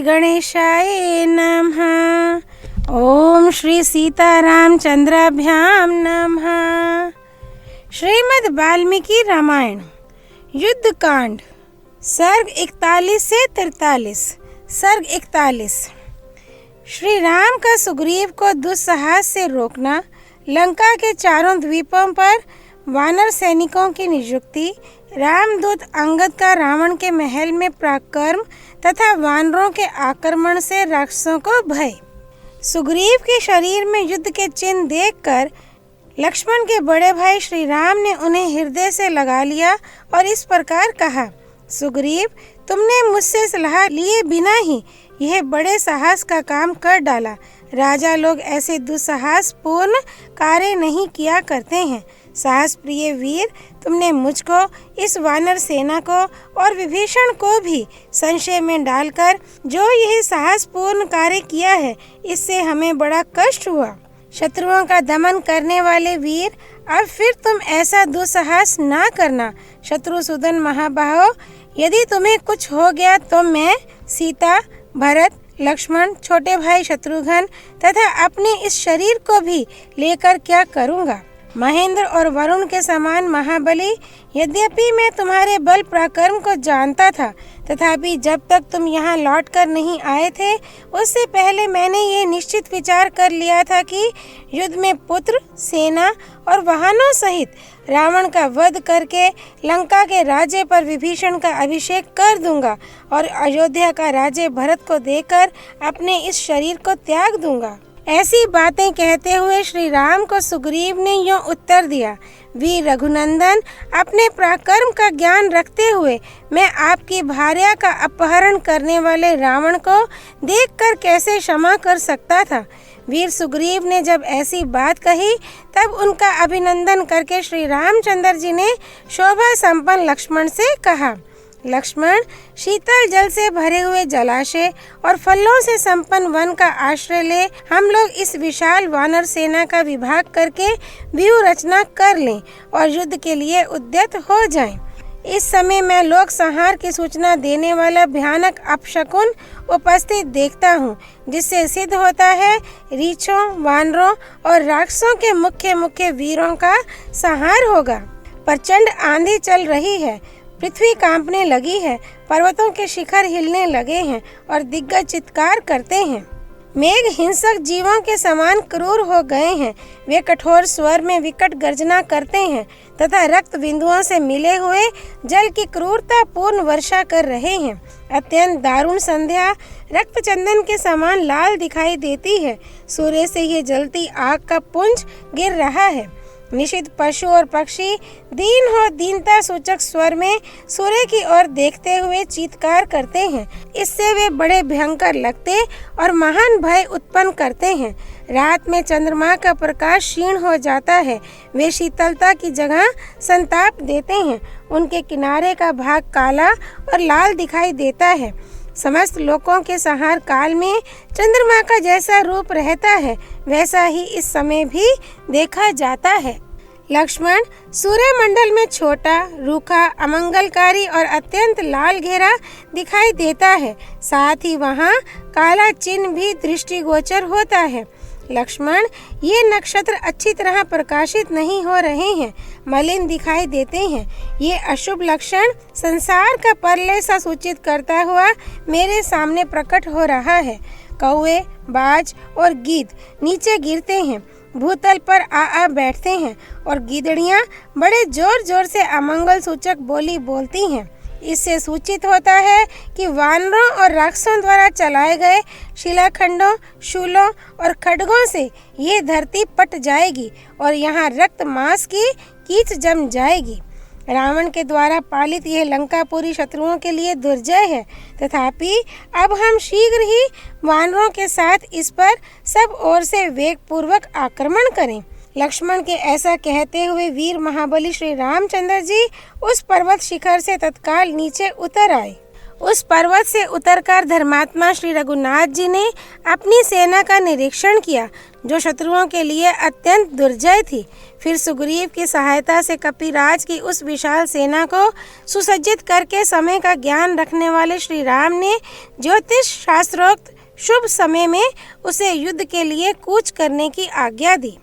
गणेशाय नमः। ओम श्री सीतारामचंद्राभ्याम नमः। श्रीमद् वाल्मीकि रामायण युद्ध कांड सर्ग 41 से 43। सर्ग 41। श्री राम का सुग्रीव को दुस्साहस से रोकना, लंका के चारों द्वीपों पर वानर सैनिकों की नियुक्ति, रामदूत अंगद का रावण के महल में पराक्रम तथा वानरों के आक्रमण से राक्षसों को भय। सुग्रीव के शरीर में युद्ध के चिन्ह देखकर लक्ष्मण के बड़े भाई श्री राम ने उन्हें हृदय से लगा लिया और इस प्रकार कहा, सुग्रीव, तुमने मुझसे सलाह लिए बिना ही यह बड़े साहस का काम कर डाला। राजा लोग ऐसे दुस्साहस पूर्ण कार्य नहीं किया करते हैं। साहस प्रिय वीर, तुमने मुझको, इस वानर सेना को और विभीषण को भी संशय में डालकर जो यह साहसपूर्ण कार्य किया है, इससे हमें बड़ा कष्ट हुआ। शत्रुओं का दमन करने वाले वीर, अब फिर तुम ऐसा दुस्साहस ना करना। शत्रुसूदन महाबाहो, यदि तुम्हें कुछ हो गया तो मैं, सीता, भरत, लक्ष्मण, छोटे भाई शत्रुघ्न तथा अपने इस शरीर को भी लेकर क्या करूँगा। महेंद्र और वरुण के समान महाबली, यद्यपि मैं तुम्हारे बल पराक्रम को जानता था, तथापि जब तक तुम यहाँ लौट कर नहीं आए थे, उससे पहले मैंने ये निश्चित विचार कर लिया था कि युद्ध में पुत्र, सेना और वाहनों सहित रावण का वध करके लंका के राज्य पर विभीषण का अभिषेक कर दूंगा और अयोध्या का राज्य भरत को देकर अपने इस शरीर को त्याग दूंगा। ऐसी बातें कहते हुए श्री राम को सुग्रीव ने यूं उत्तर दिया, वीर रघुनंदन, अपने पराक्रम का ज्ञान रखते हुए मैं आपकी भार्या का अपहरण करने वाले रावण को देखकर कैसे क्षमा कर सकता था। वीर सुग्रीव ने जब ऐसी बात कही, तब उनका अभिनंदन करके श्री रामचंद्र जी ने शोभा संपन्न लक्ष्मण से कहा, लक्ष्मण, शीतल जल से भरे हुए जलाशय और फलों से संपन्न वन का आश्रय ले हम लोग इस विशाल वानर सेना का विभाग करके व्यूह रचना कर लें और युद्ध के लिए उद्यत हो जाएं। इस समय मैं लोक संहार की सूचना देने वाला भयानक अपशकुन उपस्थित देखता हूँ, जिससे सिद्ध होता है रीछों, वानरों और राक्षसों के मुख्य वीरों का संहार होगा। प्रचंड आंधी चल रही है, पृथ्वी कांपने लगी है, पर्वतों के शिखर हिलने लगे हैं और दिग्गज चित्कार करते हैं। मेघ हिंसक जीवों के समान क्रूर हो गए हैं। वे कठोर स्वर में विकट गर्जना करते हैं तथा रक्त बिंदुओं से मिले हुए जल की क्रूरता पूर्ण वर्षा कर रहे हैं। अत्यंत दारुण संध्या रक्त चंदन के समान लाल दिखाई देती है। सूर्य से ये जलती आग का पुंज गिर रहा है। निषिद्ध पशु और पक्षी दीन हो दीनता सूचक स्वर में सूर्य की ओर देखते हुए चीत्कार करते हैं। इससे वे बड़े भयंकर लगते और महान भय उत्पन्न करते हैं। रात में चंद्रमा का प्रकाश क्षीण हो जाता है। वे शीतलता की जगह संताप देते हैं। उनके किनारे का भाग काला और लाल दिखाई देता है। समस्त लोकों के संहार काल में चंद्रमा का जैसा रूप रहता है, वैसा ही इस समय भी देखा जाता है। लक्ष्मण, सूर्य मंडल में छोटा, रूखा, अमंगलकारी और अत्यंत लाल घेरा दिखाई देता है। साथ ही वहाँ काला चिन्ह भी दृष्टिगोचर होता है। लक्ष्मण, ये नक्षत्र अच्छी तरह प्रकाशित नहीं हो रहे हैं, मलिन दिखाई देते हैं। ये अशुभ लक्षण संसार का प्रलय सा सूचित करता हुआ मेरे सामने प्रकट हो रहा है। कौवे, बाज और गीद नीचे गिरते हैं, भूतल पर आ बैठते हैं और गीदड़ियाँ बड़े जोर जोर से अमंगल सूचक बोली बोलती हैं। इससे सूचित होता है कि वानरों और राक्षसों द्वारा चलाए गए शिलाखंडों, शूलों और खड्गों से ये धरती पट जाएगी और यहाँ रक्त मांस की कीच जम जाएगी। रावण के द्वारा पालित यह लंकापुरी शत्रुओं के लिए दुर्जय है, तथापि अब हम शीघ्र ही वानरों के साथ इस पर सब ओर से वेग पूर्वक आक्रमण करें। लक्ष्मण के ऐसा कहते हुए वीर महाबली श्री रामचंद्र जी उस पर्वत शिखर से तत्काल नीचे उतर आए। उस पर्वत से उतरकर धर्मात्मा श्री रघुनाथ जी ने अपनी सेना का निरीक्षण किया, जो शत्रुओं के लिए अत्यंत दुर्जय थी। फिर सुग्रीव की सहायता से कपिराज की उस विशाल सेना को सुसज्जित करके समय का ज्ञान रखने वाले श्री राम ने ज्योतिष शास्त्रोक्त शुभ समय में उसे युद्ध के लिए कूच करने की आज्ञा दी।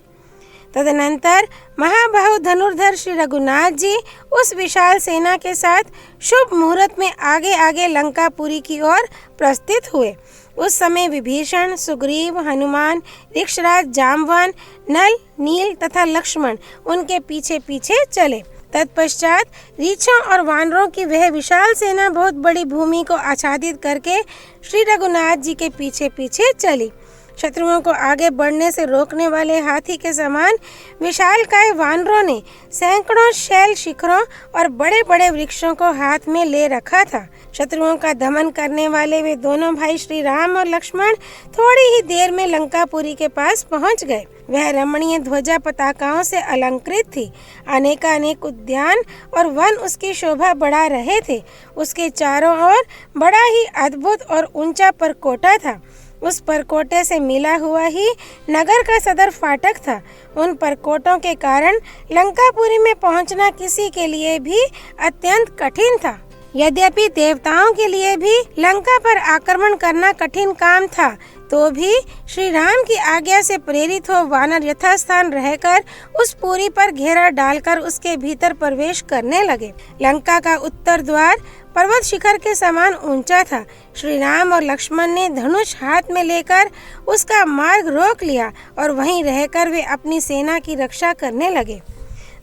तदनंतर महाबाहु धनुर्धर श्री रघुनाथ जी उस विशाल सेना के साथ शुभ मुहूर्त में आगे आगे लंकापुरी की ओर प्रस्थित हुए। उस समय विभीषण, सुग्रीव, हनुमान, ऋक्षराज, जाम्बवान, नल, नील तथा लक्ष्मण उनके पीछे पीछे चले। तत्पश्चात रीछों और वानरों की वह विशाल सेना बहुत बड़ी भूमि को आच्छादित करके श्री रघुनाथ जी के पीछे पीछे चली। शत्रुओं को आगे बढ़ने से रोकने वाले हाथी के समान विशालकाय वानरों ने सैकड़ों शैल शिखरों और बड़े बड़े वृक्षों को हाथ में ले रखा था। शत्रुओं का दमन करने वाले वे दोनों भाई श्री राम और लक्ष्मण थोड़ी ही देर में लंकापुरी के पास पहुंच गए। वह रमणीय ध्वजा पताकाओं से अलंकृत थी। अनेकानेक उद्यान और वन उसकी शोभा बढ़ा रहे थे। उसके चारों ओर बड़ा ही अद्भुत और ऊंचा परकोटा था। उस परकोटे से मिला हुआ ही नगर का सदर फाटक था। उन परकोटों के कारण लंकापुरी में पहुंचना किसी के लिए भी अत्यंत कठिन था। यद्यपि देवताओं के लिए भी लंका पर आक्रमण करना कठिन काम था, तो भी श्री राम की आज्ञा से प्रेरित हो वानर यथास्थान रहकर उस पुरी पर घेरा डालकर उसके भीतर प्रवेश करने लगे। लंका का उत्तर द्वार पर्वत शिखर के समान ऊंचा था। श्री राम और लक्ष्मण ने धनुष हाथ में लेकर उसका मार्ग रोक लिया और वहीं रहकर वे अपनी सेना की रक्षा करने लगे।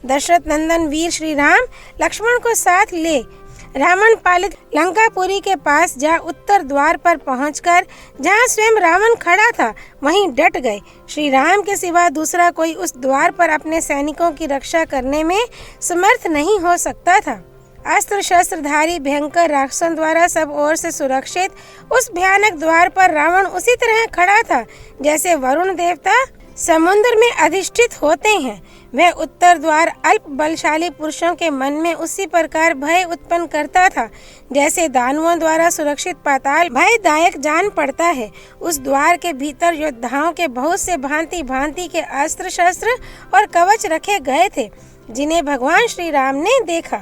दशरथ नंदन वीर श्री राम लक्ष्मण को साथ ले रावण पालित लंकापुरी के पास जा उत्तर द्वार पर पहुंचकर जहां स्वयं रावण खड़ा था वहीं डट गए। श्री राम के सिवा दूसरा कोई उस द्वार पर अपने सैनिकों की रक्षा करने में समर्थ नहीं हो सकता था। अस्त्र शस्त्रधारी भयंकर राक्षसों द्वारा सब ओर से सुरक्षित उस भयानक द्वार पर रावण उसी तरह खड़ा था जैसे वरुण देवता समुद्र में अधिष्ठित होते हैं। वह उत्तर द्वार अल्प बलशाली पुरुषों के मन में उसी प्रकार भय उत्पन्न करता था जैसे दानवों द्वारा सुरक्षित पाताल भयदायक जान पड़ता है। उस द्वार के भीतर योद्धाओं के बहुत से भांति भांति के अस्त्र शस्त्र और कवच रखे गए थे, जिन्हें भगवान श्री राम ने देखा।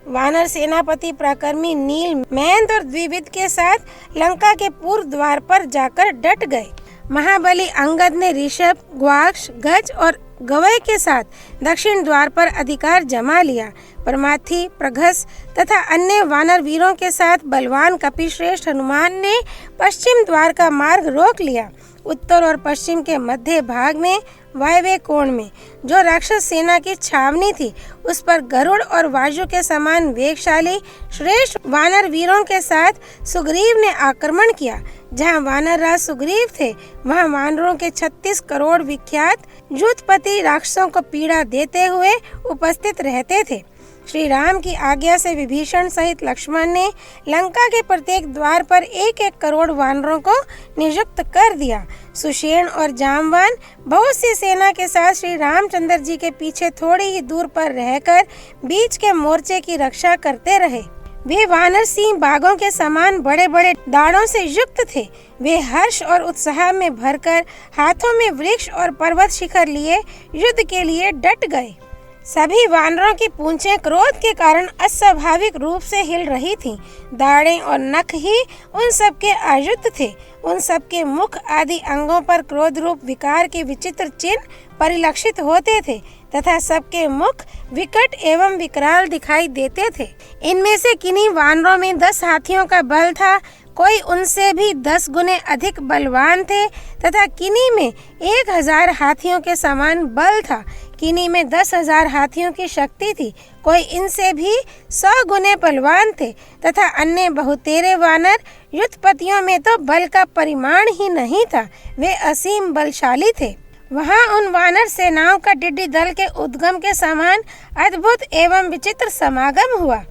वानर सेनापति पराक्रमी नील, महेंद्र और द्विविद के साथ लंका के पूर्व द्वार पर जाकर डट गए। महाबली अंगद ने ऋषभ, ग्वाक्ष, गज और गवय के साथ दक्षिण द्वार पर अधिकार जमा लिया। परमार्थी, प्रघस तथा अन्य वानर वीरों के साथ बलवान कपिश्रेष्ठ हनुमान ने पश्चिम द्वार का मार्ग रोक लिया। उत्तर और पश्चिम के मध्य भाग में वायव्य कोण में जो राक्षस सेना की छावनी थी, उस पर गरुड़ और वाजु के समान वेगशाली श्रेष्ठ वानर वीरों के साथ सुग्रीव ने आक्रमण किया। जहां वानर राज सुग्रीव थे, वहां वानरों के 36 करोड़ विख्यात युद्धपति राक्षसों को पीड़ा देते हुए उपस्थित रहते थे। श्री राम की आज्ञा से विभीषण सहित लक्ष्मण ने लंका के प्रत्येक द्वार पर 1-1 करोड़ वानरों को नियुक्त कर दिया। सुषेण और जाम्बवान बहुत सी सेना के साथ श्री रामचंद्र जी के पीछे थोड़ी ही दूर पर रहकर बीच के मोर्चे की रक्षा करते रहे। वे वानर सिंह बाघों के समान बड़े बड़े दाढ़ों से युक्त थे। वे हर्ष और उत्साह में भरकर हाथों में वृक्ष और पर्वत शिखर लिए युद्ध के लिए डट गए। सभी वानरों की पूंछें क्रोध के कारण अस्वाभाविक रूप से हिल रही थीं। दाढ़ें और नख ही उन सब के आयुध थे। उन सब के मुख आदि अंगों पर क्रोध रूप विकार के विचित्र चिन्ह परिलक्षित होते थे तथा सबके मुख विकट एवं विकराल दिखाई देते थे। इनमें से किन्हीं वानरों में 10 हाथियों का बल था, कोई उनसे भी 10 गुने अधिक बलवान थे तथा किन्हीं में 1000 हाथियों के समान बल था। किन्हीं में 10,000 हाथियों की शक्ति थी, कोई इनसे भी 100 गुने बलवान थे तथा अन्य बहुतेरे वानर युद्धपतियों में तो बल का परिमाण ही नहीं था, वे असीम बलशाली थे। वहां उन वानर सेनाओं का टिड्डी दल के उद्गम के समान अद्भुत एवं विचित्र समागम हुआ।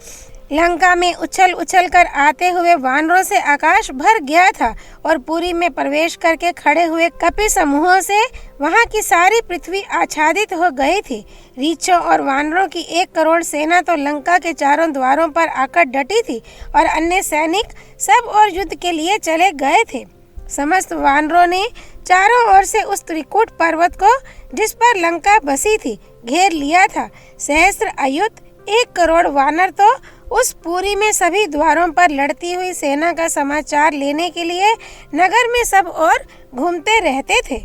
लंका में उछल उछल कर आते हुए वानरों से आकाश भर गया था और पुरी में प्रवेश करके खड़े हुए कपि समूहों से वहां की सारी पृथ्वी आच्छादित हो गई थी। रीछों और वानरों की 1 करोड़ सेना तो लंका के चारों द्वारों पर आकर डटी थी और अन्य सैनिक सब और युद्ध के लिए चले गए थे। समस्त वानरों ने चारों ओर से उस त्रिकूट पर्वत को, जिस पर लंका बसी थी, घेर लिया था। सहस्त्र अयुत 1 करोड़ वानर तो उस पुरी में सभी द्वारों पर लड़ती हुई सेना का समाचार लेने के लिए नगर में सब ओर घूमते रहते थे।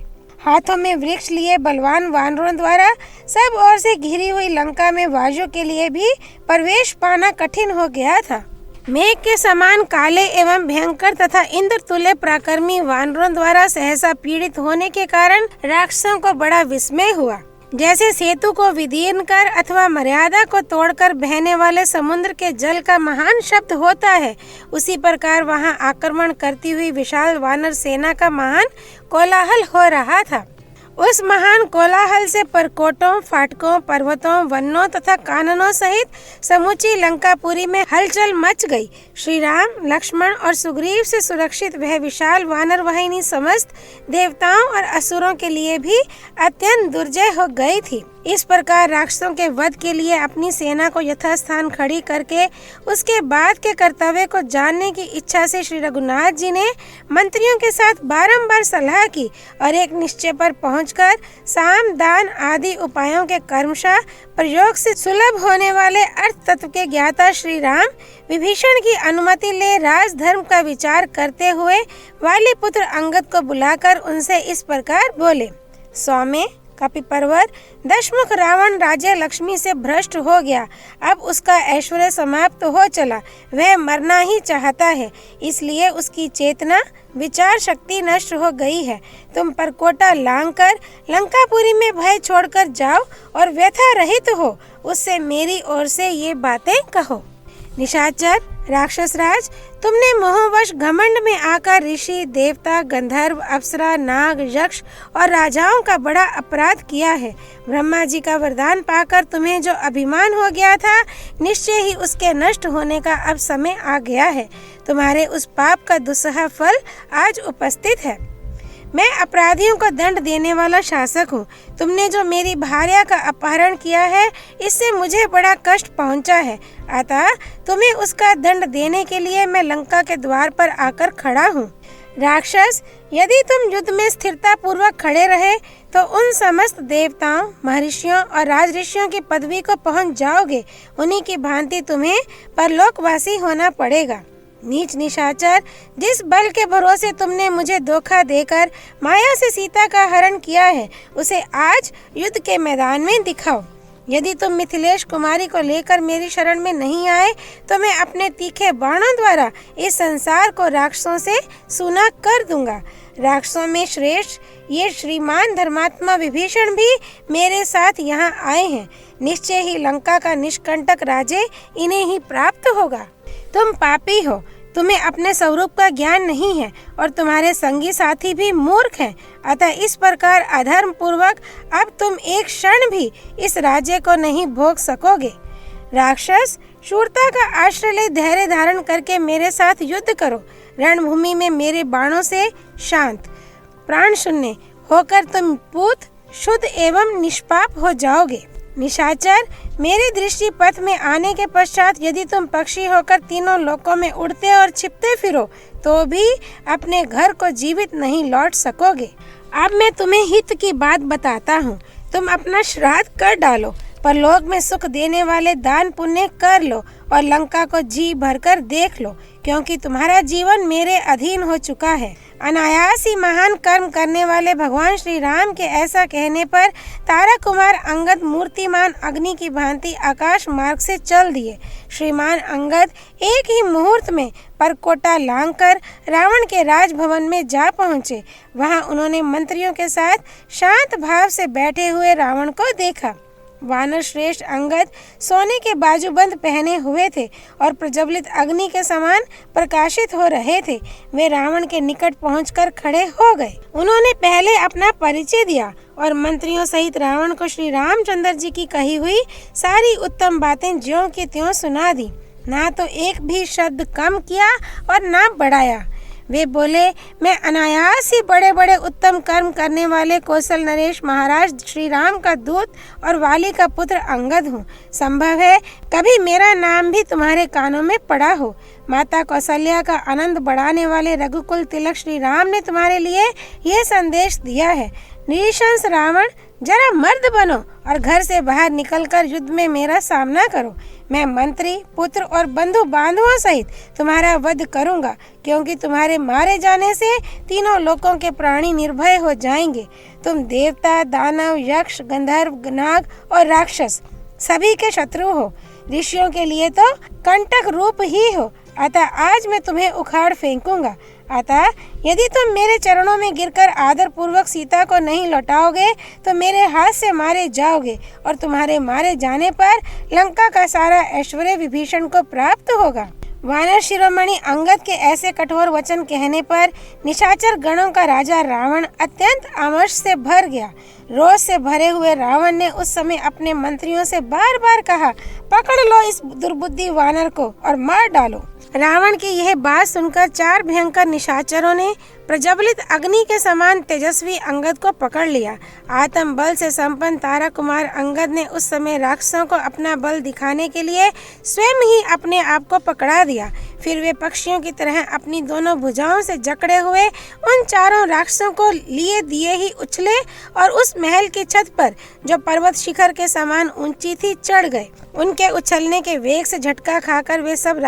हाथों में वृक्ष लिए बलवान वानरों द्वारा सब ओर से घिरी हुई लंका में वायुओं के लिए भी प्रवेश पाना कठिन हो गया था। मेघ के समान काले एवं भयंकर तथा इंद्र तुल्य पराक्रमी वानरों द्वारा सहसा पीड़ित होने के कारण राक्षसों को बड़ा विस्मय हुआ। जैसे सेतु को विदीर्ण कर अथवा मर्यादा को तोड़कर बहने वाले समुद्र के जल का महान शब्द होता है, उसी प्रकार वहां आक्रमण करती हुई विशाल वानर सेना का महान कोलाहल हो रहा था। उस महान कोलाहल से परकोटों, फाटकों, पर्वतों, वनों तथा काननों सहित समूची लंकापुरी में हलचल मच गई। श्री राम, लक्ष्मण और सुग्रीव से सुरक्षित वह विशाल वानर वाहिनी समस्त देवताओं और असुरों के लिए भी अत्यंत दुर्जय हो गई थी। इस प्रकार राक्षसों के वध के लिए अपनी सेना को यथास्थान खड़ी करके उसके बाद के कर्तव्य को जानने की इच्छा से श्री रघुनाथ जी ने मंत्रियों के साथ बारंबार सलाह की और एक निश्चय पर पहुंचकर साम, दान आदि उपायों के कर्मशः प्रयोग से सुलभ होने वाले अर्थ तत्व के ज्ञाता श्री राम विभीषण की अनुमति ले राजधर्म का विचार करते हुए वाली पुत्र अंगद को बुलाकर उनसे इस प्रकार बोले। स्वामी, कपिपर्वत दशमुख रावण राज्य लक्ष्मी से भ्रष्ट हो गया। अब उसका ऐश्वर्य समाप्त हो चला। वह मरना ही चाहता है, इसलिए उसकी चेतना विचार शक्ति नष्ट हो गई है। तुम परकोटा लांघकर लंकापुरी में भय छोड़कर जाओ और व्यथा रहित हो उससे मेरी ओर से ये बातें कहो। निशाचर, राक्षस राज, तुमने मोहवश घमंड में आकर ऋषि, देवता, गंधर्व, अप्सरा, नाग, यक्ष और राजाओं का बड़ा अपराध किया है। ब्रह्मा जी का वरदान पाकर तुम्हें जो अभिमान हो गया था, निश्चय ही उसके नष्ट होने का अब समय आ गया है। तुम्हारे उस पाप का दुस्सह फल आज उपस्थित है। मैं अपराधियों को दंड देने वाला शासक हूँ। तुमने जो मेरी भार्या का अपहरण किया है, इससे मुझे बड़ा कष्ट पहुँचा है। अतः तुम्हें उसका दंड देने के लिए मैं लंका के द्वार पर आकर खड़ा हूँ। राक्षस, यदि तुम युद्ध में स्थिरता पूर्वक खड़े रहे तो उन समस्त देवताओं, महर्षियों और राजऋषियों की पदवी को पहुँच जाओगे। उन्हीं की भांति तुम्हें परलोकवासी होना पड़ेगा। नीच निशाचर, जिस बल के भरोसे तुमने मुझे धोखा देकर माया से सीता का हरण किया है, उसे आज युद्ध के मैदान में दिखाओ। यदि तुम मिथिलेश कुमारी को लेकर मेरी शरण में नहीं आए तो मैं अपने तीखे बाणों द्वारा इस संसार को राक्षसों से सूना कर दूंगा। राक्षसों में श्रेष्ठ ये श्रीमान धर्मात्मा विभीषण भी मेरे साथ यहाँ आए हैं। निश्चय ही लंका का निष्कंटक राज्य इन्हें ही प्राप्त होगा। तुम पापी हो, तुम्हें अपने स्वरूप का ज्ञान नहीं है और तुम्हारे संगी साथी भी मूर्ख हैं। अतः इस प्रकार अधर्म पूर्वक अब तुम एक क्षण भी इस राज्य को नहीं भोग सकोगे। राक्षस, शूरता का आश्रय ले धैर्य धारण करके मेरे साथ युद्ध करो। रणभूमि में मेरे बाणों से शांत, प्राण शून्य होकर तुम पूत, शुद्ध एवं निष्पाप हो जाओगे। निशाचर, मेरे दृष्टि पथ में आने के पश्चात यदि तुम पक्षी होकर तीनों लोकों में उड़ते और छिपते फिरो तो भी अपने घर को जीवित नहीं लौट सकोगे। अब मैं तुम्हें हित की बात बताता हूँ। तुम अपना श्राद्ध कर डालो, परलोक में सुख देने वाले दान पुण्य कर लो और लंका को जी भरकर देख लो, क्योंकि तुम्हारा जीवन मेरे अधीन हो चुका है। अनायास ही महान कर्म करने वाले भगवान श्री राम के ऐसा कहने पर तारा कुमार अंगद मूर्तिमान अग्नि की भांति आकाश मार्ग से चल दिए। श्रीमान अंगद एक ही मुहूर्त में परकोटा लांघकर रावण के राजभवन में जा पहुँचे। वहाँ उन्होंने मंत्रियों के साथ शांत भाव से बैठे हुए रावण को देखा। वानर श्रेष्ठ अंगद सोने के बाजूबंद पहने हुए थे और प्रज्वलित अग्नि के समान प्रकाशित हो रहे थे। वे रावण के निकट पहुंचकर खड़े हो गए। उन्होंने पहले अपना परिचय दिया और मंत्रियों सहित रावण को श्री रामचंद्र जी की कही हुई सारी उत्तम बातें ज्यों की त्यों सुना दी। ना तो एक भी शब्द कम किया और ना बढ़ाया। वे बोले, मैं अनायास ही बड़े बड़े उत्तम कर्म करने वाले कौशल नरेश महाराज श्री राम का दूत और वाली का पुत्र अंगद हूँ। संभव है कभी मेरा नाम भी तुम्हारे कानों में पड़ा हो। माता कौशल्या का आनंद बढ़ाने वाले रघुकुल तिलक श्री राम ने तुम्हारे लिए यह संदेश दिया है, निशंस रावण, जरा मर्द बनो और घर से बाहर निकलकर युद्ध में मेरा सामना करो। मैं मंत्री, पुत्र और बंधु बांधवों सहित तुम्हारा वध करूंगा, क्योंकि तुम्हारे मारे जाने से तीनों लोकों के प्राणी निर्भय हो जाएंगे। तुम देवता, दानव, यक्ष, गंधर्व, नाग और राक्षस सभी के शत्रु हो। ऋषियों के लिए तो कंटक रूप ही हो। अतः आज मैं तुम्हें उखाड़ फेंकूंगा। अतः यदि तुम मेरे चरणों में गिरकर आदर पूर्वक सीता को नहीं लौटाओगे तो मेरे हाथ से मारे जाओगे, और तुम्हारे मारे जाने पर लंका का सारा ऐश्वर्य विभीषण को प्राप्त होगा। वानर शिरोमणि अंगद के ऐसे कठोर वचन कहने पर निशाचर गणों का राजा रावण अत्यंत आमर्ष से भर गया। रोष से भरे हुए रावण ने उस समय अपने मंत्रियों से बार बार कहा, पकड़ लो इस दुर्बुद्धि वानर को और मार डालो। रावण की यह बात सुनकर 4 भयंकर निशाचरों ने प्रज्वलित अग्नि के समान तेजस्वी अंगद को पकड़ लिया। आत्म बल से संपन्न तारा कुमार अंगद ने उस समय राक्षसों को अपना बल दिखाने के लिए स्वयं ही अपने आप को पकड़ा दिया। फिर वे पक्षियों की तरह अपनी दोनों भुजाओं से जकड़े हुए उन 4 राक्षसों को लिए दिए ही उछले और उस महल की छत पर, जो पर्वत शिखर के समान ऊंची थी, चढ़ गए। उनके उछलने के वेग से झटका खाकर वे सब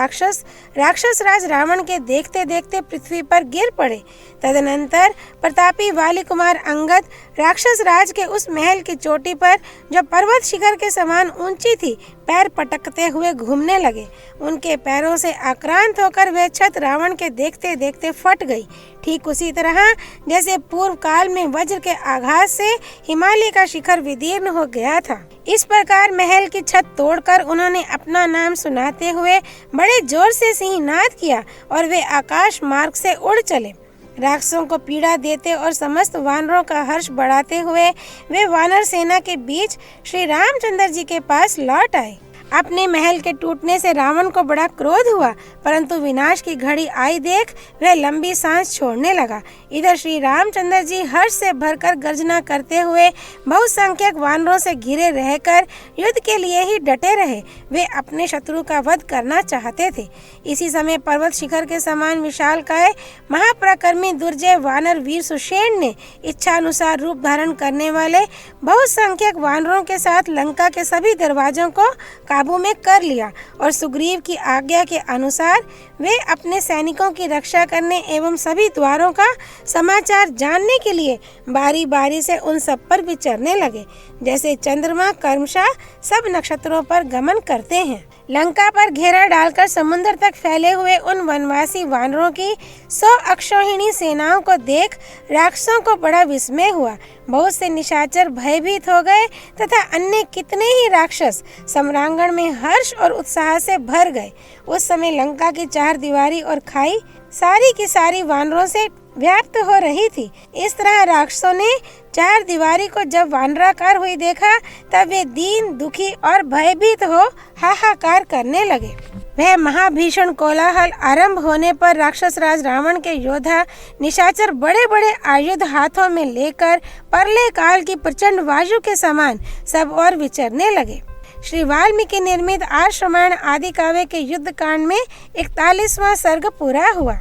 राक्षस राज रावण के देखते देखते पृथ्वी पर गिर पड़े। तदनंतर प्रतापी वाली कुमार अंगद राक्षस राज के उस महल की चोटी पर, जो पर्वत शिखर के समान ऊंची थी, पैर पटकते हुए घूमने लगे। उनके पैरों से आक्रांत होकर वह छत रावण के देखते देखते फट गई, ठीक उसी तरह जैसे पूर्व काल में वज्र के आघात से हिमालय का शिखर विदीर्ण हो गया था। इस प्रकार महल की छत तोड़कर उन्होंने अपना नाम सुनाते हुए बड़े जोर से सिंहनाद किया और वे आकाश मार्ग से उड़ चले। राक्षसों को पीड़ा देते और समस्त वानरों का हर्ष बढ़ाते हुए वे वानर सेना के बीच श्री रामचंद्र जी के पास लौट आए। अपने महल के टूटने से रावण को बड़ा क्रोध हुआ, परंतु विनाश की घड़ी आई देख वह लंबी सांस छोड़ने लगा। इधर श्री रामचंद्र जी हर्ष से भरकर गर्जना करते हुए बहुसंख्यक वानरों से घिरे रहकर युद्ध के लिए ही डटे रहे। वे अपने शत्रु का वध करना चाहते थे। इसी समय पर्वत शिखर के समान विशालकाय महापराक्रमी दुर्जय वानर वीर सुषेण ने इच्छानुसार रूप धारण करने वाले बहुसंख्यक वानरों के साथ लंका के सभी दरवाजों को काबू में कर लिया और सुग्रीव की आज्ञा के अनुसार वे अपने सैनिकों की रक्षा करने एवं सभी द्वारों का समाचार जानने के लिए बारी बारी से उन सब पर विचरने लगे, जैसे चंद्रमा क्रमशः सब नक्षत्रों पर गमन करते हैं। लंका पर घेरा डालकर समुद्र तक फैले हुए उन वनवासी वानरों की 100 अक्षौहिणी सेनाओं को देख राक्षसों को बड़ा विस्मय हुआ। बहुत से निशाचर भयभीत हो गए तथा अन्य कितने ही राक्षस सम्रांगण में हर्ष और उत्साह से भर गए। उस समय लंका की 4 दीवारी और खाई सारी की सारी वानरों से व्याप्त हो रही थी। इस तरह राक्षसों ने 4 दीवारी को जब वानराकार हुई देखा, तब वे दीन, दुखी और भयभीत हो हाहाकार करने लगे। वह महाभीषण कोलाहल आरंभ होने पर राक्षस राज रावण के योद्धा निशाचर बड़े बड़े आयुध हाथों में लेकर परले काल की प्रचंड वायु के समान सब और विचरने लगे। श्री वाल्मीकि निर्मित आश्रमण आदि काव्य के युद्ध कांड में 41वां सर्ग पूरा हुआ।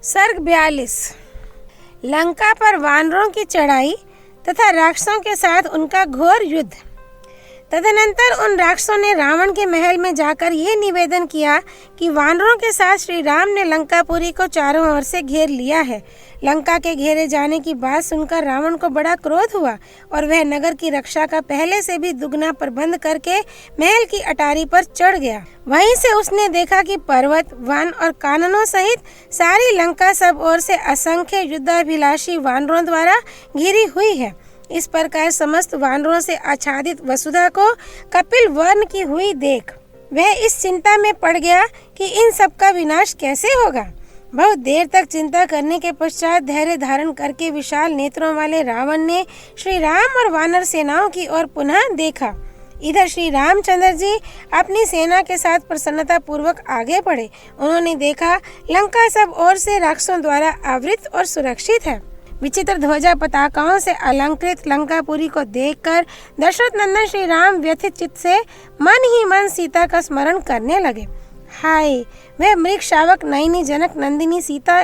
सर्ग 42 लंका पर वानरों की चढ़ाई तथा राक्षसों के साथ उनका घोर युद्ध। तदनंतर उन राक्षसों ने रावण के महल में जाकर यह निवेदन किया कि वानरों के साथ श्री राम ने लंकापुरी को चारों ओर से घेर लिया है। लंका के घेरे जाने की बात सुनकर रावण को बड़ा क्रोध हुआ और वह नगर की रक्षा का पहले से भी दुगना प्रबंध करके महल की अटारी पर चढ़ गया। वहीं से उसने देखा कि पर्वत, वन और काननों सहित सारी लंका सब ओर से असंख्य युद्धाभिलाषी वानरों द्वारा घिरी हुई है। इस प्रकार समस्त वानरों से आच्छादित वसुधा को कपिल वर्ण की हुई देख वह इस चिंता में पड़ गया कि इन सब का विनाश कैसे होगा। बहुत देर तक चिंता करने के पश्चात धैर्य धारण करके विशाल नेत्रों वाले रावण ने श्री राम और वानर सेनाओं की ओर पुनः देखा। इधर श्री रामचंद्र जी अपनी सेना के साथ प्रसन्नता पूर्वक आगे बढ़े। उन्होंने देखा लंका सब ओर से राक्षसों द्वारा आवृत और सुरक्षित है। विचित्र ध्वजा पताकाओं से अलंकृत लंकापुरी को देखकर दशरथ नंदन श्री राम व्यथित चित्त से मन ही मन सीता का स्मरण करने लगे। हाय, वह मृग शावक नयनी जनक नंदिनी सीता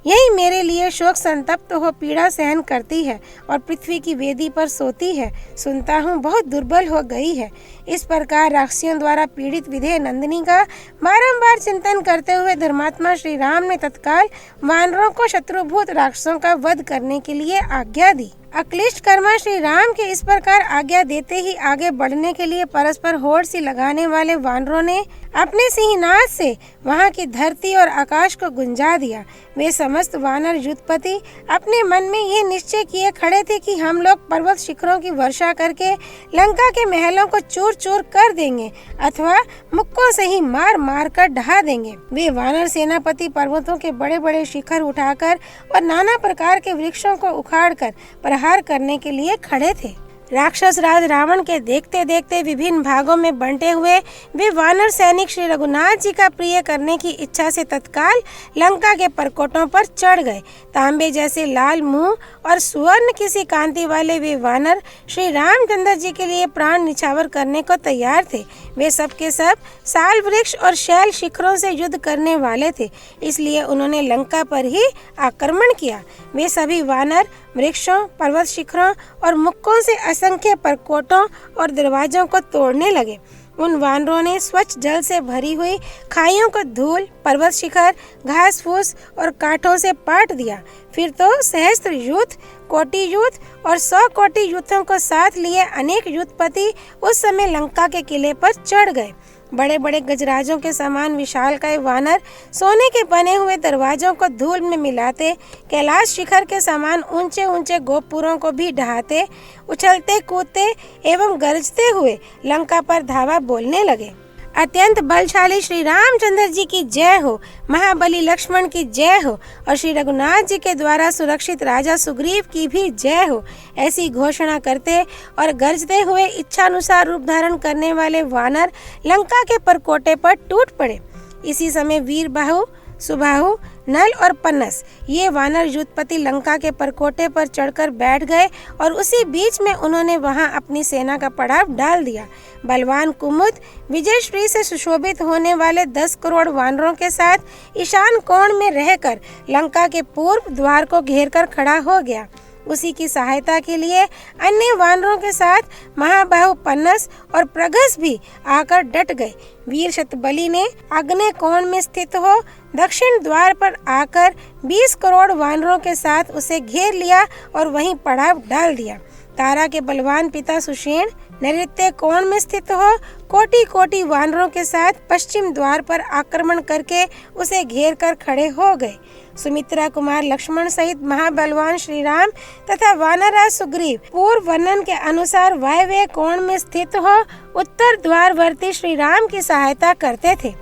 यही मेरे लिए शोक संतप्त हो पीड़ा सहन करती है और पृथ्वी की वेदी पर सोती है। सुनता हूँ बहुत दुर्बल हो गई है। इस प्रकार राक्षसियों द्वारा पीड़ित विधेय नंदिनी का बारंबार चिंतन करते हुए धर्मात्मा श्री राम ने तत्काल वानरों को शत्रुभूत राक्षसों का वध करने के लिए आज्ञा दी। अक्लिष्ट कर्मा श्री राम के इस प्रकार आज्ञा देते ही आगे बढ़ने के लिए परस्पर होड़ सी लगाने वाले वानरों ने अपने सिंहनाद से वहां की धरती और आकाश को गुंजा दिया। वे समस्त वानर युद्धपति अपने मन में ये निश्चय किए खड़े थे कि हम लोग पर्वत शिखरों की वर्षा करके लंका के महलों को चूर चूर कर देंगे अथवा मुक्कों से ही मार मार कर ढहा देंगे। वे वानर सेनापति पर्वतों के बड़े बड़े शिखर उठाकर और नाना प्रकार के वृक्षों को उखाड़कर प्रहार करने के लिए खड़े थे। राक्षस राज रावण के देखते देखते विभिन्न भागों में बंटे हुए वे वानर सैनिक श्री रघुनाथ जी का प्रिय करने की इच्छा से तत्काल लंका के परकोटों पर चढ़ गए। तांबे जैसे लाल मुंह और सुवर्ण किसी कांति वाले वे वानर श्री रामचंद्र जी के लिए प्राण निछावर करने को तैयार थे। वे सब के सब साल वृक्ष और शैल शिखरों से युद्ध करने वाले थे, इसलिए उन्होंने लंका पर ही आक्रमण किया। वे सभी वानर वृक्षों, पर्वत शिखरों और मुक्कों से असंख्य परकोटों और दरवाजों को तोड़ने लगे। उन वानरों ने स्वच्छ जल से भरी हुई खाइयों को धूल, पर्वत शिखर, घास फूस और कांटों से पाट दिया। फिर तो सहस्त्र युद्ध, कोटि युद्ध और 100 कोटि युद्धों को साथ लिए अनेक युद्धपति उस समय लंका के किले पर चढ़ गए। बड़े बड़े गजराजों के समान विशालकाय वानर सोने के बने हुए दरवाजों को धूल में मिलाते, कैलाश शिखर के समान ऊंचे ऊंचे गोपुरों को भी ढहाते, उछलते कूदते एवं गरजते हुए लंका पर धावा बोलने लगे। अत्यंत बलशाली श्री रामचंद्र जी की जय हो, महाबली लक्ष्मण की जय हो और श्री रघुनाथ जी के द्वारा सुरक्षित राजा सुग्रीव की भी जय हो, ऐसी घोषणा करते और गरजते हुए इच्छानुसार रूप धारण करने वाले वानर लंका के परकोटे पर टूट पड़े। इसी समय वीर बाहु, सुबाहु, नल और पन्नस ये वानर युद्धपति लंका के परकोटे पर चढ़कर बैठ गए और उसी बीच में उन्होंने वहां अपनी सेना का पड़ाव डाल दिया। बलवान कुमुद विजयश्री से सुशोभित होने वाले 10 करोड़ वानरों के साथ ईशान कोण में रहकर लंका के पूर्व द्वार को घेरकर खड़ा हो गया। उसी की सहायता के लिए अन्य वानरों के साथ महाबाहु पन्नस और प्रघस भी आकर डट गए। वीर शतबली ने आग्नेय कोण में स्थित हो दक्षिण द्वार पर आकर 20 करोड़ वानरों के साथ उसे घेर लिया और वहीं पड़ाव डाल दिया। तारा के बलवान पिता सुषेण नैऋत्य कोण में स्थित हो कोटि कोटि वानरों के साथ पश्चिम द्वार पर आक्रमण करके उसे घेर कर खड़े हो गए। सुमित्रा कुमार लक्ष्मण सहित महाबलवान श्री राम तथा वानरराज सुग्रीव पूर्व वर्णन के अनुसार वायव्य कोण में स्थित हो उत्तर द्वारवर्ती श्री राम की सहायता करते थे।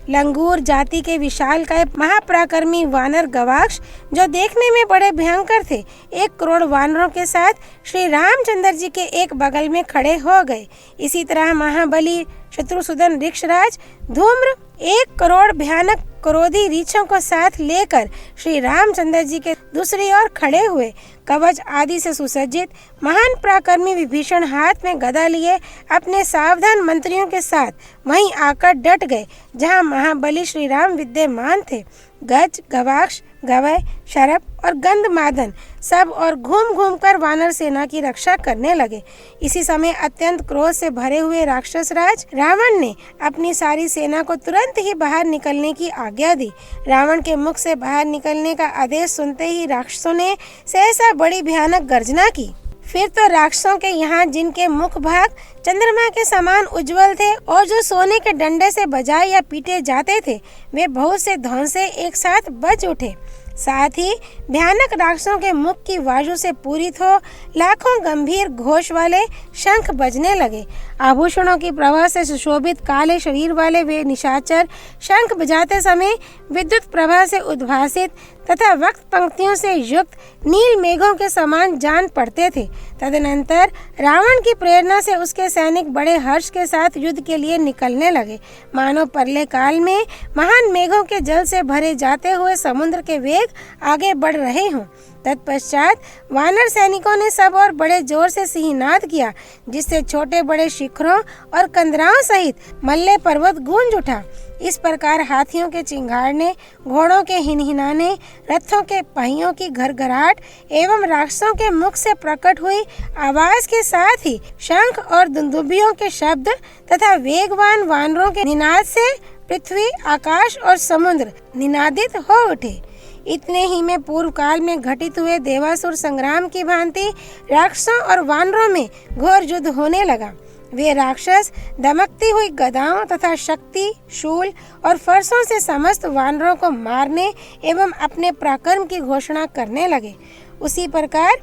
लंगूर जाति के विशालकाय महापराक्रमी वानर गवाक्ष जो देखने में बड़े भयंकर थे 1 करोड़ वानरों के साथ श्री रामचंद्र जी के एक बगल में खड़े हो गए। इसी तरह महाबली शत्रुसूदन ऋक्षराज धूम्र 1 करोड़ भयानक क्रोधी रीछों को साथ लेकर श्री रामचंद्र जी के दूसरी ओर खड़े हुए। कवच आदि से सुसज्जित महान पराक्रमी विभीषण हाथ में गदा लिए अपने सावधान मंत्रियों के साथ वहीं आकर डट गए जहां महाबली श्री राम विद्यमान थे। गज, गवाक्ष, गवय, शरभ और गंधमादन सब और घूम घूम कर वानर सेना की रक्षा करने लगे। इसी समय अत्यंत क्रोध से भरे हुए राक्षस राज रावण ने अपनी सारी सेना को तुरंत ही बाहर निकलने की आज्ञा दी। रावण के मुख से बाहर निकलने का आदेश सुनते ही राक्षसों ने सहसा बड़ी भयानक गर्जना की। फिर तो राक्षसों के यहाँ जिनके मुख भाग चंद्रमा के समान उज्जवल थे और जो सोने के डंडे से बजाए या पीटे जाते थे वे बहुत से धौंसे एक साथ बज उठे। साथ ही भयानक राक्षसों के मुख की वायु से पूरित हो लाखों गंभीर घोष वाले शंख बजने लगे। आभूषणों की प्रभा से सुशोभित काले शरीर वाले वे निशाचर शंख बजाते समय विद्युत प्रभा से उद्भासित तथा वक्त पंक्तियों से युक्त नील मेघों के समान जान पड़ते थे। तदनंतर रावण की प्रेरणा से उसके सैनिक बड़े हर्ष के साथ युद्ध के लिए निकलने लगे, मानो परले काल में महान मेघों के जल से भरे जाते हुए समुद्र के वेग आगे बढ़ रहे हों। तत्पश्चात वानर सैनिकों ने सब और बड़े जोर से सिंहनाद किया, जिससे छोटे बड़े शिखरों और कंदराओं सहित मल्ले पर्वत गूंज उठा। इस प्रकार हाथियों के चिंगाड़ने, घोड़ों के हिनहिनाने, रथों के पहियों की घरघराहट एवं राक्षसों के मुख से प्रकट हुई आवाज के साथ ही शंख और दुंदुभियों के शब्द तथा वेगवान वानरों के निनाद से पृथ्वी, आकाश और समुद्र निनादित हो उठे। इतने ही में पूर्व काल में घटित हुए देवासुर संग्राम की भांति राक्षसों और वानरों में घोर युद्ध होने लगा। वे राक्षस दमकती हुई गदाओं तथा शक्ति, शूल और फरसों से समस्त वानरों को मारने एवं अपने पराक्रम की घोषणा करने लगे। उसी प्रकार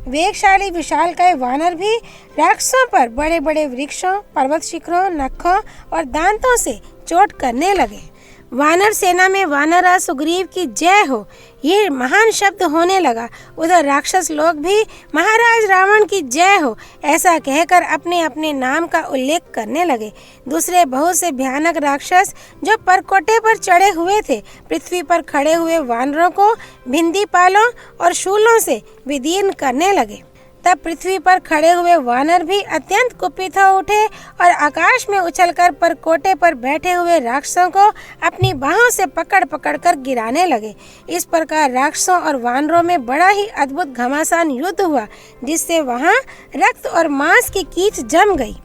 वेगशाली विशालकाय वानर भी राक्षसों पर बड़े बड़े वृक्षों, पर्वत शिखरों, नखों और दांतों से चोट करने लगे। वानर सेना में वानरराज सुग्रीव की जय हो, ये महान शब्द होने लगा। उधर राक्षस लोग भी महाराज रावण की जय हो ऐसा कहकर अपने अपने नाम का उल्लेख करने लगे। दूसरे बहुत से भयानक राक्षस जो परकोटे पर चढ़े हुए थे, पृथ्वी पर खड़े हुए वानरों को भिंदी पालों और शूलों से विदीर्ण करने लगे। तब पृथ्वी पर खड़े हुए वानर भी अत्यंत कुपित हो उठे और आकाश में उछलकर परकोटे पर बैठे हुए राक्षसों को अपनी बाहों से पकड़ पकड़ कर गिराने लगे। इस प्रकार राक्षसों और वानरों में बड़ा ही अद्भुत घमासान युद्ध हुआ, जिससे वहां रक्त और मांस की कीच जम गई।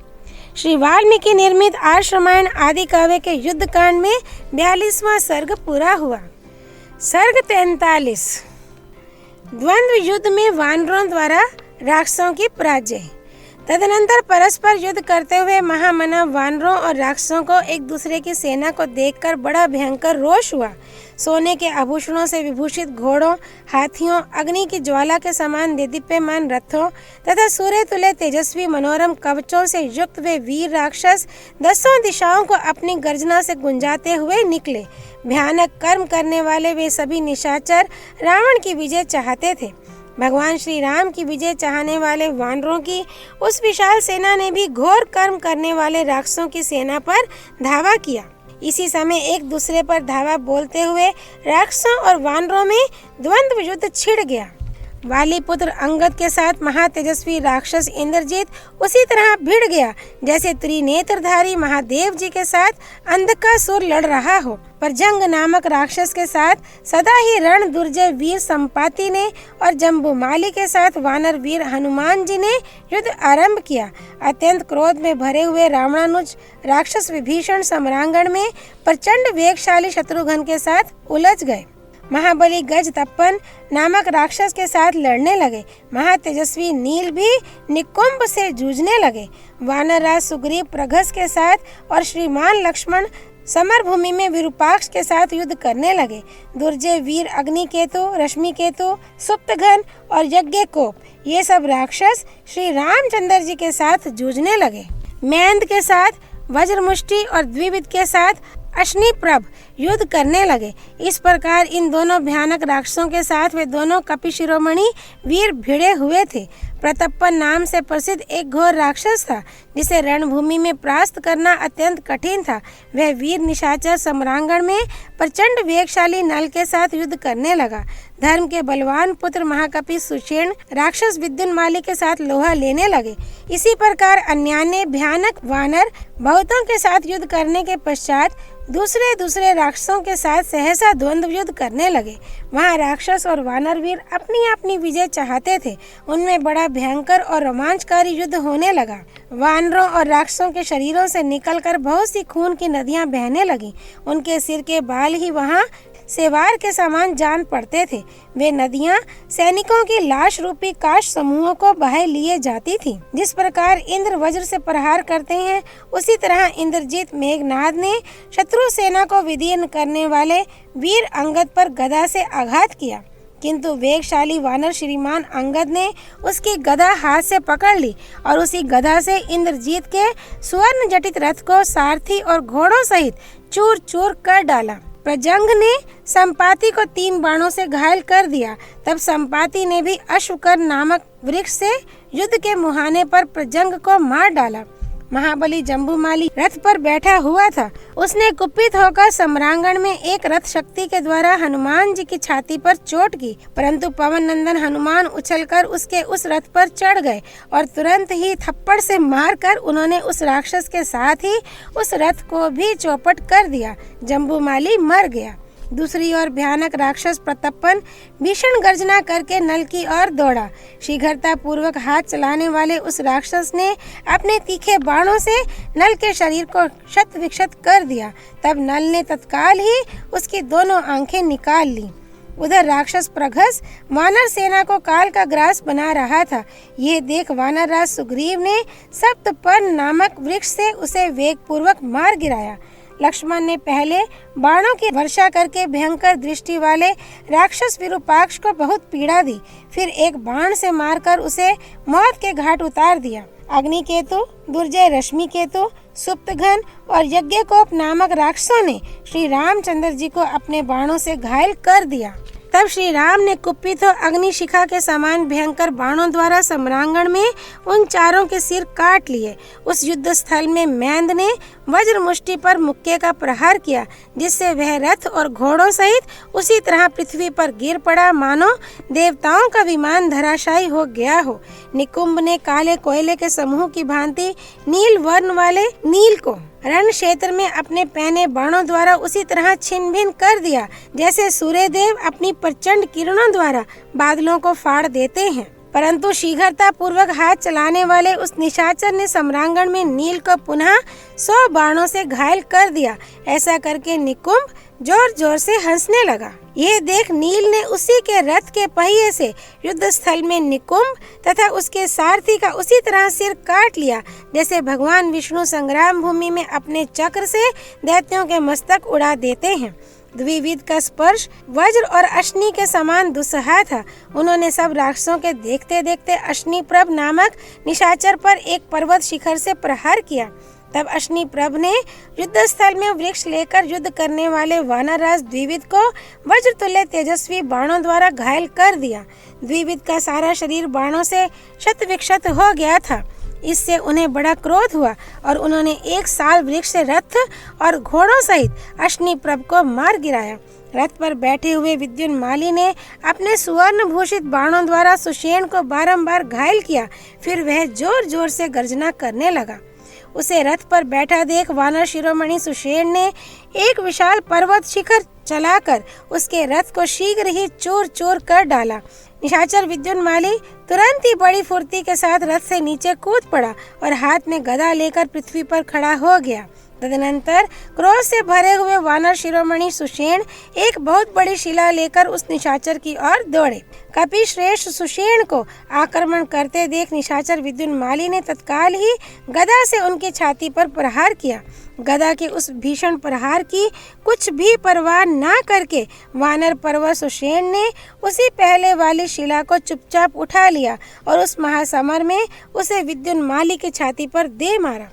श्री वाल्मीकि निर्मित आर्ष रामायण आदि काव्य के युद्ध कांड में 42वां सर्ग पूरा हुआ। सर्ग 43। द्वंद्व युद्ध में वानरों द्वारा राक्षसों की पराजय। तदनंतर परस्पर युद्ध करते हुए महामना वानरों और राक्षसों को एक दूसरे की सेना को देखकर बड़ा भयंकर रोष हुआ। सोने के आभूषणों से विभूषित घोड़ों, हाथियों, अग्नि की ज्वाला के समान देदीप्यमान रथों तथा सूर्य तुल्य तेजस्वी मनोरम कवचों से युक्त वे वीर राक्षस 10 दिशाओं को अपनी गर्जना से गुंजाते हुए निकले। भयानक कर्म करने वाले वे सभी निशाचर रावण की विजय चाहते थे। भगवान श्री राम की विजय चाहने वाले वानरों की उस विशाल सेना ने भी घोर कर्म करने वाले राक्षसों की सेना पर धावा किया। इसी समय एक दूसरे पर धावा बोलते हुए राक्षसों और वानरों में द्वंद्व युद्ध छिड़ गया। वाली पुत्र अंगद के साथ महातेजस्वी राक्षस इंद्रजीत उसी तरह भिड़ गया जैसे त्रिनेत्रधारी महादेव जी के साथ अंधकासुर लड़ रहा हो। पर जंग नामक राक्षस के साथ सदा ही रण दुर्जय वीर संपाति ने और जम्बूमाली के साथ वानर वीर हनुमान जी ने युद्ध आरंभ किया। अत्यंत क्रोध में भरे हुए रावणानुज राक्षस विभीषण सम्रांगण में प्रचंड वेगशाली शत्रुघ्न के साथ उलझ गए। महाबली गज तप्पन नामक राक्षस के साथ लड़ने लगे। महातेजस्वी नील भी निकुंभ से जूझने लगे। वानरराज सुग्रीव प्रघस के साथ और श्रीमान लक्ष्मण समर भूमि में विरूपाक्ष के साथ युद्ध करने लगे। दुर्जय वीर अग्निकेतु, रश्मिकेतु, सुप्तघन और यज्ञकोप ये सब राक्षस श्री रामचंद्र जी के साथ जूझने लगे। मैंद के साथ वज्रमुष्टि और द्विविद के साथ अश्निप्रभ युद्ध करने लगे। इस प्रकार इन दोनों भयानक राक्षसों के साथ वे दोनों कपि शिरोमणि वीर भिड़े हुए थे। प्रतप्पन नाम से प्रसिद्ध एक घोर राक्षस था, जिसे रणभूमि में परास्त करना अत्यंत कठिन था। वह वीर निशाचर सम्रांगण में प्रचंड वेगशाली नल के साथ युद्ध करने लगा। धर्म के बलवान पुत्र महाकपि सुषेण राक्षस विद्युन्माली के साथ लोहा लेने लगे। इसी प्रकार अन्यान्य भयानक वानर बहुतों के साथ युद्ध करने के पश्चात दूसरे राक्षसों के साथ सहसा द्वंद्व युद्ध करने लगे। वहाँ राक्षस और वानर वीर अपनी अपनी विजय चाहते थे। उनमें बड़ा भयंकर और रोमांचकारी युद्ध होने लगा। वानरों और राक्षसों के शरीरों से निकलकर बहुत सी खून की नदियां बहने लगी। उनके सिर के बाल ही वहाँ से वार के समान जान पड़ते थे। वे नदियां सैनिकों की लाश रूपी काश समूहों को बहा लिए जाती थी। जिस प्रकार इंद्र वज्र से प्रहार करते हैं, उसी तरह इंद्रजीत मेघनाद ने शत्रु सेना को विदीर्ण करने वाले वीर अंगद पर गदा से आघात किया, किंतु वेगशाली वानर श्रीमान अंगद ने उसकी गदा हाथ से पकड़ ली और उसी गदा से इंद्रजीत के स्वर्ण जटित रथ को सारथी और घोड़ों सहित चूर चूर कर डाला। प्रजंग ने संपाति को 3 बाणों से घायल कर दिया। तब संपाति ने भी अश्वकर नामक वृक्ष से युद्ध के मुहाने पर प्रजंग को मार डाला। महाबली जम्बूमाली रथ पर बैठा हुआ था। उसने कुपित होकर सम्रांगण में एक रथ शक्ति के द्वारा हनुमान जी की छाती पर चोट की, परंतु पवन नंदन हनुमान उछलकर उसके उस रथ पर चढ़ गए और तुरंत ही थप्पड़ से मारकर उन्होंने उस राक्षस के साथ ही उस रथ को भी चौपट कर दिया। जम्बूमाली मर गया। दूसरी ओर भयानक राक्षस प्रतप्पन भीषण गर्जना करके नल की ओर दौड़ा। शीघ्रता पूर्वक हाथ चलाने वाले उस राक्षस ने अपने तीखे बाणों से नल के शरीर को क्षत विक्षत कर दिया। तब नल ने तत्काल ही उसकी दोनों आंखें निकाल ली। उधर राक्षस प्रघस वानर सेना को काल का ग्रास बना रहा था। ये देख वानर राज सुग्रीव ने सप्तपर्ण नामक वृक्ष से उसे वेग पूर्वक मार गिराया। लक्ष्मण ने पहले बाणों की वर्षा करके भयंकर दृष्टि वाले राक्षस विरूपाक्ष को बहुत पीड़ा दी, फिर एक बाण से मारकर उसे मौत के घाट उतार दिया। अग्निकेतु, दुर्जय रश्मि केतु, सुप्तघन और यज्ञकोप नामक राक्षसों ने श्री रामचंद्र जी को अपने बाणों से घायल कर दिया। तब श्री राम ने कुपित हो अग्निशिखा के समान भयंकर बाणों द्वारा सम्रांगण में उन चारों के सिर काट लिए। उस युद्ध स्थल में मैंद ने वज्र मुष्टि पर मुक्के का प्रहार किया, जिससे वह रथ और घोड़ों सहित उसी तरह पृथ्वी पर गिर पड़ा मानो देवताओं का विमान धराशायी हो गया हो। निकुंभ ने काले कोयले के समूह की भांति नील वर्ण वाले नील को रण क्षेत्र में अपने पहने बाणों द्वारा उसी तरह छिन्न भिन्न कर दिया, जैसे सूर्यदेव अपनी प्रचंड किरणों द्वारा बादलों को फाड़ देते हैं। परंतु शीघ्रता पूर्वक हाथ चलाने वाले उस निशाचर ने सम्रांगण में नील को पुनः 100 बाणों से घायल कर दिया। ऐसा करके निकुंभ जोर जोर से हंसने लगा। ये देख नील ने उसी के रथ के पहिए से युद्ध स्थल में निकुंभ तथा उसके सारथी का उसी तरह सिर काट लिया, जैसे भगवान विष्णु संग्राम भूमि में अपने चक्र से दैत्यों के मस्तक उड़ा देते हैं। द्विविध का स्पर्श वज्र और अश्नि के समान दुस्सह था। उन्होंने सब राक्षसों के देखते देखते अश्निप्रभ नामक निशाचर पर एक पर्वत शिखर से प्रहार किया। तब अश्निप्रभ ने युद्ध स्थल में वृक्ष लेकर युद्ध करने वाले वानरराज द्विविध को वज्रतुल्य तेजस्वी बाणों द्वारा घायल कर दिया। द्विविध का सारा शरीर बाणों से क्षत विक्षत हो गया था। इससे उन्हें बड़ा क्रोध हुआ और उन्होंने 1 साल वृक्ष से रथ और घोड़ों सहित अश्निप्रभ को मार गिराया। रथ पर बैठे हुए विद्युन्माली ने अपने सुवर्ण भूषित बाणों द्वारा सुषेण को बारंबार घायल किया। फिर वह जोर जोर से गर्जना करने लगा। उसे रथ पर बैठा देख वानर शिरोमणि सुषेण ने एक विशाल पर्वत शिखर चलाकर उसके रथ को शीघ्र ही चूर चूर कर डाला। निशाचर विद्युन्माली तुरंत ही बड़ी फुर्ती के साथ रथ से नीचे कूद पड़ा और हाथ में गदा लेकर पृथ्वी पर खड़ा हो गया। तदनंतर क्रोध से भरे हुए वानर शिरोमणि सुषेण एक बहुत बड़ी शिला लेकर उस निशाचर की ओर दौड़े। कपि श्रेष्ठ सुषेण को आक्रमण करते देख निशाचर विद्युन्माली ने तत्काल ही गदा से उनकी छाती पर प्रहार किया। गदा के उस भीषण प्रहार की कुछ भी परवाह न करके वानर पर्वत सुषेण ने उसी पहले वाली शिला को चुपचाप उठा लिया और उस महासमर में उसे विद्युन्माली की छाती पर दे मारा।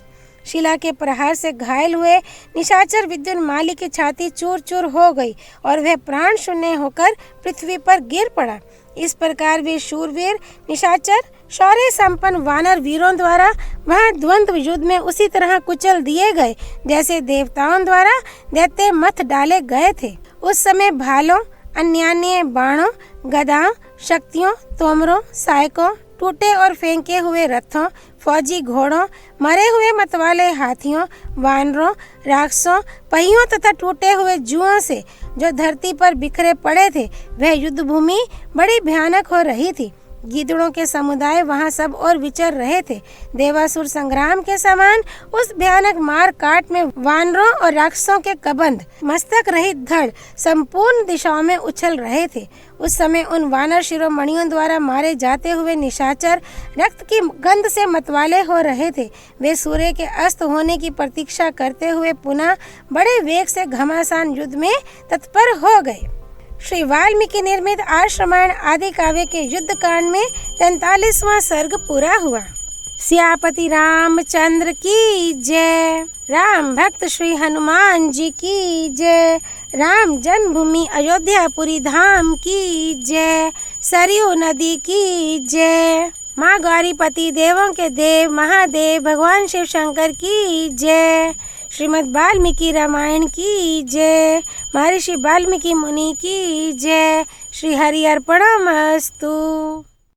शिला के प्रहार से घायल हुए निशाचर विद्युन्माली की छाती चूर चूर हो गई और वह प्राण शून्य होकर पृथ्वी पर गिर पड़ा। इस प्रकार वे शूरवीर निशाचर शौर्य संपन्न वानर वीरों द्वारा वहां द्वंद्व युद्ध में उसी तरह कुचल दिए गए जैसे देवताओं द्वारा दैत्य मथ डाले गए थे। उस समय भालों, अन्यान्य बाणों, गदाओं, शक्तियों, तोमरों, सहायकों, टूटे और फेंके हुए रथों, फौजी घोड़ों, मरे हुए मतवाले हाथियों, वानरों, राक्षसों, पहियों तथा टूटे हुए जुओं से जो धरती पर बिखरे पड़े थे, वह युद्ध भूमि बड़ी भयानक हो रही थी। गीदड़ों के समुदाय वहां सब और विचर रहे थे। देवासुर संग्राम के समान उस भयानक मार काट में वानरों और राक्षसों के कबंध मस्तक रहित धड़ संपूर्ण दिशाओं में उछल रहे थे। उस समय उन वानर शिरोमणियों द्वारा मारे जाते हुए निशाचर रक्त की गंध से मतवाले हो रहे थे। वे सूर्य के अस्त होने की प्रतीक्षा करते हुए पुनः बड़े वेग से घमासान युद्ध में तत्पर हो गए। श्री वाल्मीकि निर्मित आर्ष रामायण आदि काव्य के युद्ध कांड में 43वां सर्ग पूरा हुआ। सियापति रामचंद्र की जय। राम भक्त श्री हनुमान जी की जय। राम जन्मभूमि अयोध्यापुरी धाम की जय। सरयू नदी की जय। माँ गौरीपति देवों के देव महादेव भगवान शिव शंकर की जय। श्रीमद् वाल्मीकि रामायण की जय। महर्षि वाल्मीकि मुनि की जय। श्री हरि अर्पणमस्तु।